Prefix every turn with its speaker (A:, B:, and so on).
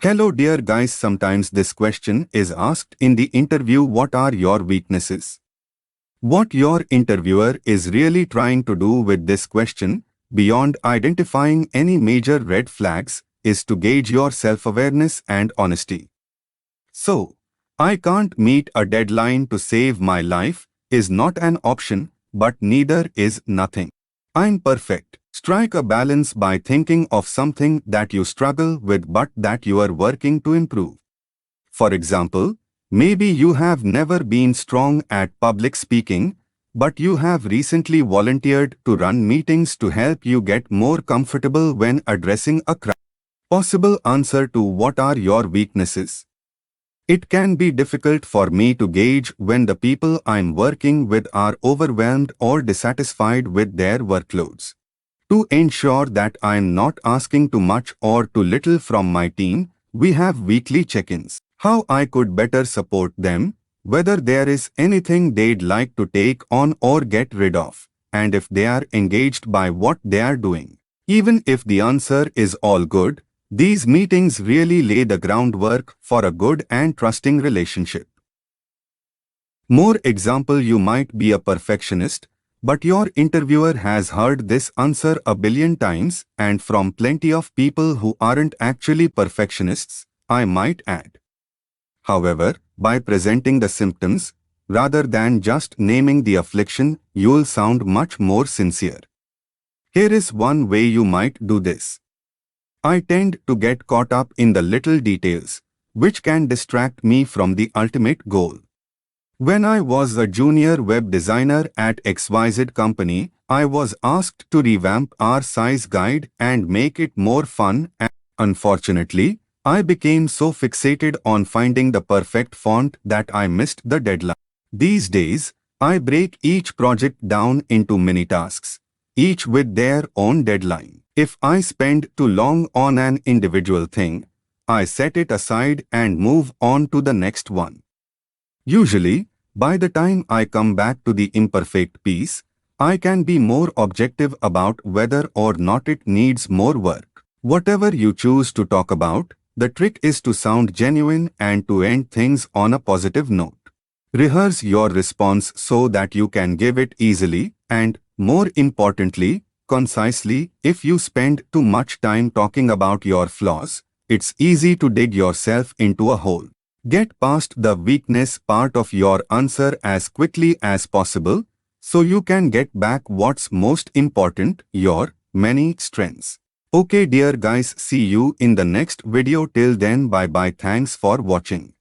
A: Hello dear guys, sometimes this question is asked in the interview: what are your weaknesses? What your interviewer is really trying to do with this question, beyond identifying any major red flags, is to gauge your self-awareness and honesty. So, "I can't meet a deadline to save my life" is not an option, but neither is "nothing. I'm perfect." Strike a balance by thinking of something that you struggle with but that you are working to improve. For example, maybe you have never been strong at public speaking, but you have recently volunteered to run meetings to help you get more comfortable when addressing a crowd. Possible answer to what are your weaknesses? It can be difficult for me to gauge when the people I'm working with are overwhelmed or dissatisfied with their workloads. To ensure that I'm not asking too much or too little from my team, we have weekly check-ins. How I could better support them, whether there is anything they'd like to take on or get rid of, and if they are engaged by what they are doing. Even if the answer is all good, these meetings really lay the groundwork for a good and trusting relationship. More example: you might be a perfectionist, but your interviewer has heard this answer a billion times, and from plenty of people who aren't actually perfectionists, I might add. However, by presenting the symptoms, rather than just naming the affliction, you'll sound much more sincere. Here is one way you might do this. "I tend to get caught up in the little details, which can distract me from the ultimate goal. When I was a junior web designer at XYZ company, I was asked to revamp our size guide and make it more fun, and unfortunately, I became so fixated on finding the perfect font that I missed the deadline." These days, I break each project down into mini tasks, each with their own deadline. If I spend too long on an individual thing, I set it aside and move on to the next one. Usually, by the time I come back to the imperfect piece, I can be more objective about whether or not it needs more work. Whatever you choose to talk about, the trick is to sound genuine and to end things on a positive note. Rehearse your response so that you can give it easily and, more importantly, concisely. If you spend too much time talking about your flaws, it's easy to dig yourself into a hole. Get past the weakness part of your answer as quickly as possible, so you can get back what's most important: your many strengths. Okay dear guys, see you in the next video. Till then, bye bye. Thanks for watching.